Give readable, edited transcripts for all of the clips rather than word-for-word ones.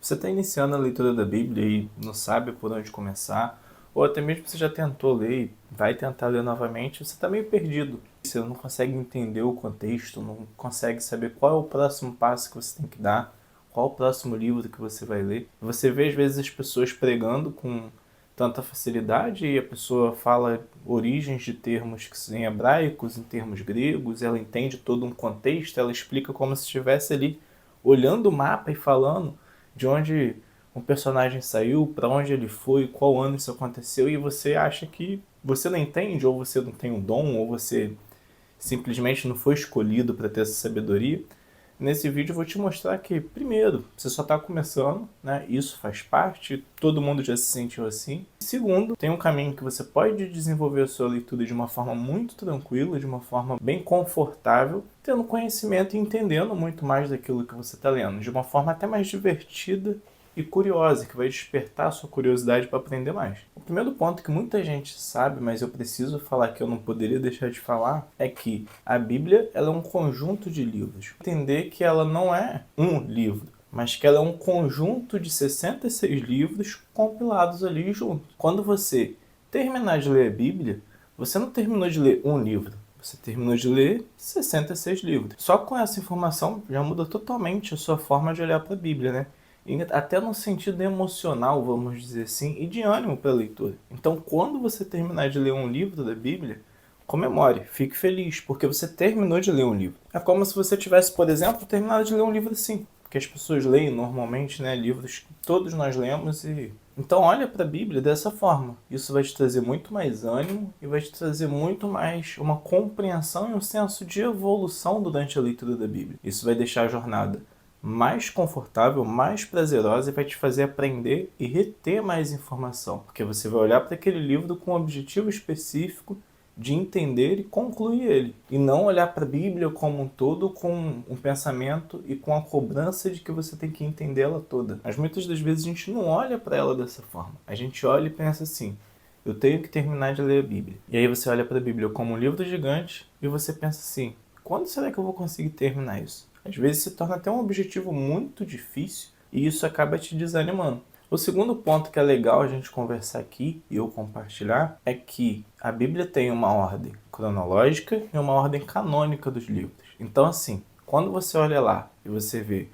Você está iniciando a leitura da Bíblia e não sabe por onde começar, ou até mesmo você já tentou ler e vai tentar ler novamente, você está meio perdido. Você não consegue entender o contexto, não consegue saber qual é o próximo passo que você tem que dar, qual é o próximo livro que você vai ler. Você vê às vezes as pessoas pregando com tanta facilidade e a pessoa fala origens de termos que são em hebraicos, em termos gregos, ela entende todo um contexto, ela explica como se estivesse ali olhando o mapa e falando de onde um personagem saiu, para onde ele foi, qual ano isso aconteceu, e você acha que você não entende, ou você não tem o dom, ou você simplesmente não foi escolhido para ter essa sabedoria. Nesse vídeo eu vou te mostrar que, primeiro, você só está começando, né? Isso faz parte, todo mundo já se sentiu assim. Segundo, tem um caminho que você pode desenvolver a sua leitura de uma forma muito tranquila, de uma forma bem confortável, tendo conhecimento e entendendo muito mais daquilo que você está lendo, de uma forma até mais divertida e curiosa, que vai despertar a sua curiosidade para aprender mais. O primeiro ponto que muita gente sabe, mas eu preciso falar que eu não poderia deixar de falar, é que a Bíblia ela é um conjunto de livros. Entender que ela não é um livro, mas que ela é um conjunto de 66 livros compilados ali juntos. Quando você terminar de ler a Bíblia, você não terminou de ler um livro, você terminou de ler 66 livros. Só com essa informação já muda totalmente a sua forma de olhar para a Bíblia, né? Até no sentido emocional, vamos dizer assim, e de ânimo para a leitura. Então, quando você terminar de ler um livro da Bíblia, comemore, fique feliz, porque você terminou de ler um livro. É como se você tivesse, por exemplo, terminado de ler um livro assim, porque as pessoas leem normalmente, né, livros que todos nós lemos e... Então olha para a Bíblia dessa forma. Isso vai te trazer muito mais ânimo e vai te trazer muito mais uma compreensão e um senso de evolução durante a leitura da Bíblia. Isso vai deixar a jornada mais confortável, mais prazerosa e vai te fazer aprender e reter mais informação, porque você vai olhar para aquele livro com um objetivo específico de entender e concluir ele, e não olhar para a Bíblia como um todo com um pensamento e com a cobrança de que você tem que entender ela toda. Mas muitas das vezes a gente não olha para ela dessa forma. A gente olha e pensa assim: eu tenho que terminar de ler a Bíblia. E aí você olha para a Bíblia como um livro gigante e você pensa assim: quando será que eu vou conseguir terminar isso? Às vezes se torna até um objetivo muito difícil e isso acaba te desanimando. O segundo ponto que é legal a gente conversar aqui e eu compartilhar é que a Bíblia tem uma ordem cronológica e uma ordem canônica dos livros. Então assim, quando você olha lá e você vê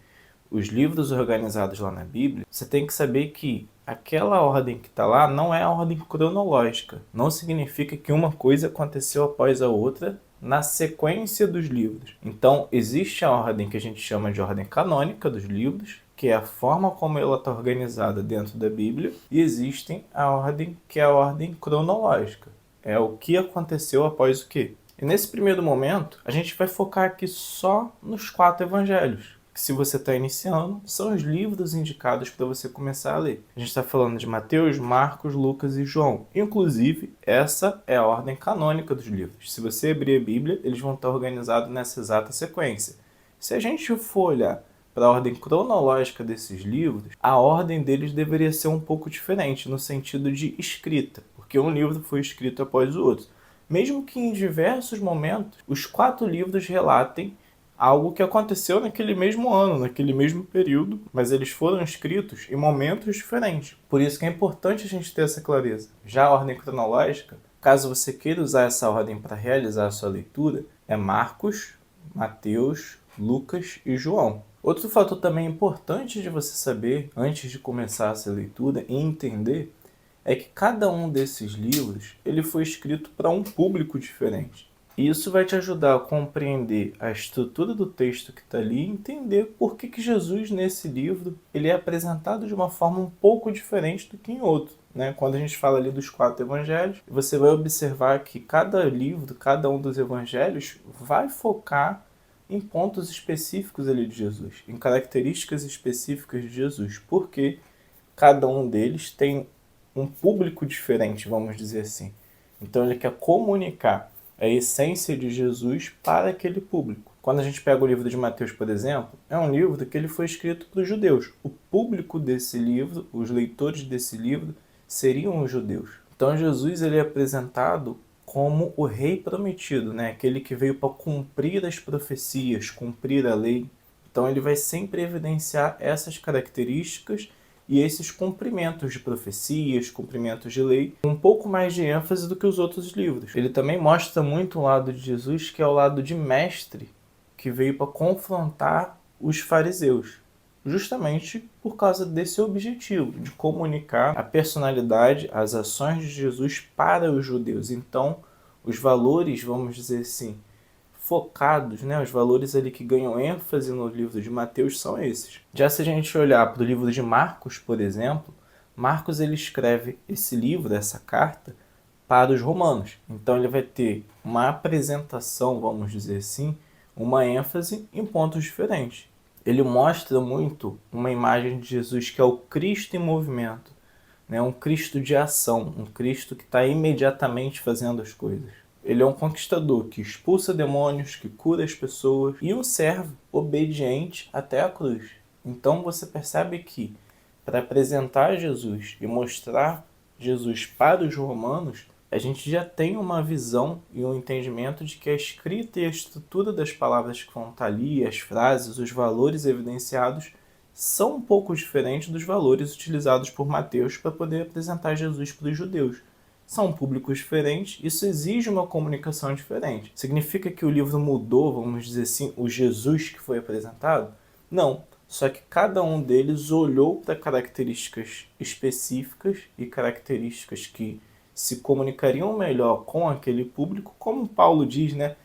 os livros organizados lá na Bíblia, você tem que saber que aquela ordem que está lá não é a ordem cronológica. Não significa que uma coisa aconteceu após a outra na sequência dos livros. Então, existe a ordem que a gente chama de ordem canônica dos livros, que é a forma como ela está organizada dentro da Bíblia, e existem a ordem que é a ordem cronológica. É o que aconteceu após o quê? E nesse primeiro momento, a gente vai focar aqui só nos 4 evangelhos, que se você está iniciando, são os livros indicados para você começar a ler. A gente está falando de Mateus, Marcos, Lucas e João. Inclusive, essa é a ordem canônica dos livros. Se você abrir a Bíblia, eles vão estar organizados nessa exata sequência. Se a gente for olhar para a ordem cronológica desses livros, a ordem deles deveria ser um pouco diferente, no sentido de escrita, porque um livro foi escrito após o outro. Mesmo que em diversos momentos, os 4 livros relatem algo que aconteceu naquele mesmo ano, naquele mesmo período, mas eles foram escritos em momentos diferentes. Por isso que é importante a gente ter essa clareza. Já a ordem cronológica, caso você queira usar essa ordem para realizar a sua leitura, é Marcos, Mateus, Lucas e João. Outro fator também importante de você saber antes de começar essa leitura e entender é que cada um desses livros ele foi escrito para um público diferente. E isso vai te ajudar a compreender a estrutura do texto que está ali e entender por que Jesus, nesse livro, ele é apresentado de uma forma um pouco diferente do que em outro. Né? Quando a gente fala ali dos 4 evangelhos, você vai observar que cada livro, cada um dos evangelhos, vai focar em pontos específicos ali de Jesus, em características específicas de Jesus, porque cada um deles tem um público diferente, vamos dizer assim. Então ele quer comunicar a essência de Jesus para aquele público. Quando a gente pega o livro de Mateus, por exemplo, é um livro que ele foi escrito para os judeus. O público desse livro, os leitores desse livro, seriam os judeus. Então Jesus ele é apresentado como o rei prometido, né? Aquele que veio para cumprir as profecias, cumprir a lei, Então ele vai sempre evidenciar essas características e esses cumprimentos de profecias, cumprimentos de lei, com um pouco mais de ênfase do que os outros livros. Ele também mostra muito o lado de Jesus, que é o lado de mestre, que veio para confrontar os fariseus, justamente por causa desse objetivo, de comunicar a personalidade, as ações de Jesus para os judeus. Então, os valores, vamos dizer assim, focados, né? Os valores ali que ganham ênfase no livro de Mateus são esses. Já se a gente olhar para o livro de Marcos, por exemplo, Marcos ele escreve esse livro, essa carta, para os romanos. Então ele vai ter uma apresentação, vamos dizer assim, uma ênfase em pontos diferentes. Ele mostra muito uma imagem de Jesus que é o Cristo em movimento, né? Um Cristo de ação, um Cristo que está imediatamente fazendo as coisas. Ele é um conquistador que expulsa demônios, que cura as pessoas e um servo obediente até a cruz. Então você percebe que para apresentar Jesus e mostrar Jesus para os romanos, a gente já tem uma visão e um entendimento de que a escrita e a estrutura das palavras que vão estar ali, as frases, os valores evidenciados, são um pouco diferentes dos valores utilizados por Mateus para poder apresentar Jesus para os judeus. São públicos diferentes, isso exige uma comunicação diferente. Significa que o livro mudou, vamos dizer assim, o Jesus que foi apresentado? Não, só que cada um deles olhou para características específicas e características que se comunicariam melhor com aquele público, como Paulo diz, né?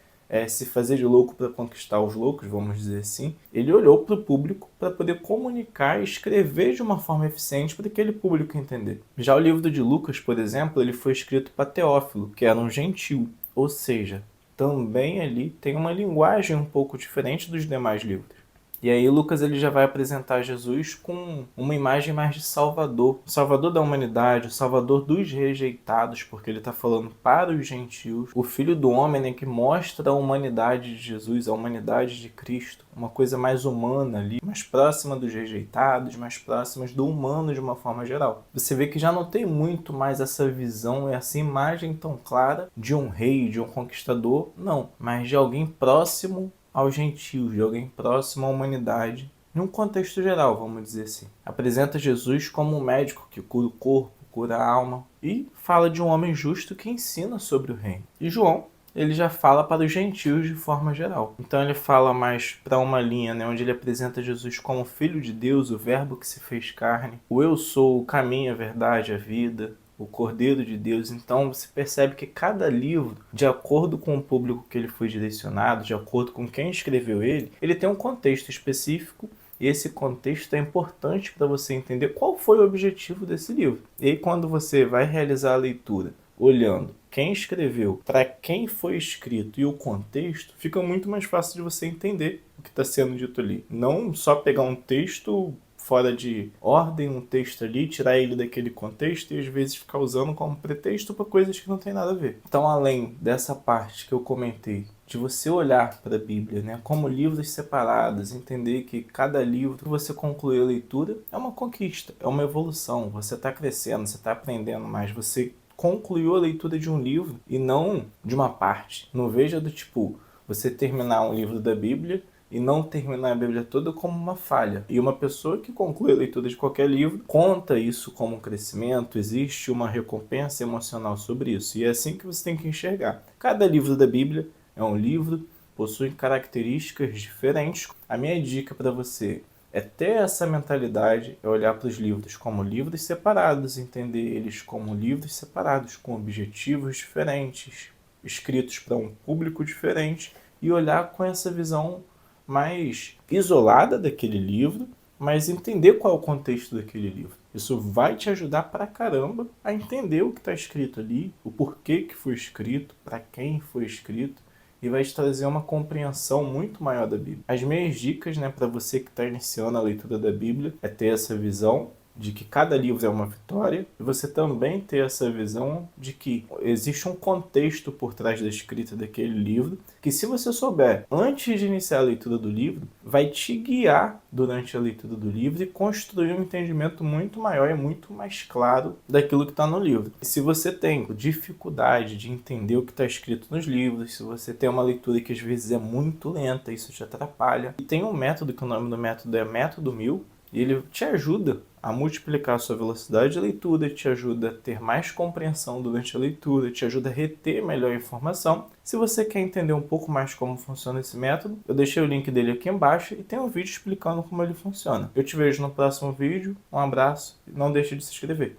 Se fazer de louco para conquistar os loucos, vamos dizer assim. Ele olhou para o público para poder comunicar e escrever de uma forma eficiente para aquele público entender. Já o livro de Lucas, por exemplo, ele foi escrito para Teófilo, que era um gentil, ou seja, também ali tem uma linguagem um pouco diferente dos demais livros. E aí Lucas ele já vai apresentar Jesus com uma imagem mais de Salvador. O Salvador da humanidade, o Salvador dos rejeitados, porque ele está falando para os gentios. O Filho do Homem, né, que mostra a humanidade de Jesus, a humanidade de Cristo. Uma coisa mais humana ali, mais próxima dos rejeitados, mais próximas do humano de uma forma geral. Você vê que já não tem muito mais essa visão, essa imagem tão clara de um rei, de um conquistador, não. Mas de alguém próximo aos gentios, de alguém próximo à humanidade, num contexto geral, vamos dizer assim. Apresenta Jesus como um médico que cura o corpo, cura a alma, e fala de um homem justo que ensina sobre o reino. E João, ele já fala para os gentios de forma geral. Então ele fala mais para uma linha, né, onde ele apresenta Jesus como Filho de Deus, o Verbo que se fez carne, o eu sou, o caminho, a verdade, a vida, o Cordeiro de Deus. Então você percebe que cada livro, de acordo com o público que ele foi direcionado, de acordo com quem escreveu ele tem um contexto específico e esse contexto é importante para você entender qual foi o objetivo desse livro. E aí quando você vai realizar a leitura olhando quem escreveu, para quem foi escrito e o contexto, fica muito mais fácil de você entender o que está sendo dito ali. Não só pegar um texto fora de ordem, um texto ali, tirar ele daquele contexto e às vezes ficar usando como pretexto para coisas que não tem nada a ver. Então, além dessa parte que eu comentei, de você olhar para a Bíblia, né, como livros separados, entender que cada livro que você concluir a leitura é uma conquista, é uma evolução, você está crescendo, você está aprendendo mais, você concluiu a leitura de um livro e não de uma parte. Não veja do tipo, você terminar um livro da Bíblia e não terminar a Bíblia toda como uma falha. E uma pessoa que conclui a leitura de qualquer livro conta isso como um crescimento, existe uma recompensa emocional sobre isso. E é assim que você tem que enxergar. Cada livro da Bíblia é um livro, possui características diferentes. A minha dica para você é ter essa mentalidade, é olhar para os livros como livros separados, entender eles como livros separados, com objetivos diferentes, escritos para um público diferente, e olhar com essa visão mais isolada daquele livro, mas entender qual é o contexto daquele livro. Isso vai te ajudar pra caramba a entender o que está escrito ali, o porquê que foi escrito, para quem foi escrito, e vai te trazer uma compreensão muito maior da Bíblia. As minhas dicas, né, para você que está iniciando a leitura da Bíblia, é ter essa visão de que cada livro é uma vitória, e você também ter essa visão de que existe um contexto por trás da escrita daquele livro, que se você souber antes de iniciar a leitura do livro, vai te guiar durante a leitura do livro e construir um entendimento muito maior e muito mais claro daquilo que está no livro. E se você tem dificuldade de entender o que está escrito nos livros, se você tem uma leitura que às vezes é muito lenta, isso te atrapalha. E tem um método, que o nome do método é Método 1000, e ele te ajuda a multiplicar a sua velocidade de leitura, te ajuda a ter mais compreensão durante a leitura, te ajuda a reter melhor a informação. Se você quer entender um pouco mais como funciona esse método, eu deixei o link dele aqui embaixo e tem um vídeo explicando como ele funciona. Eu te vejo no próximo vídeo, um abraço e não deixe de se inscrever.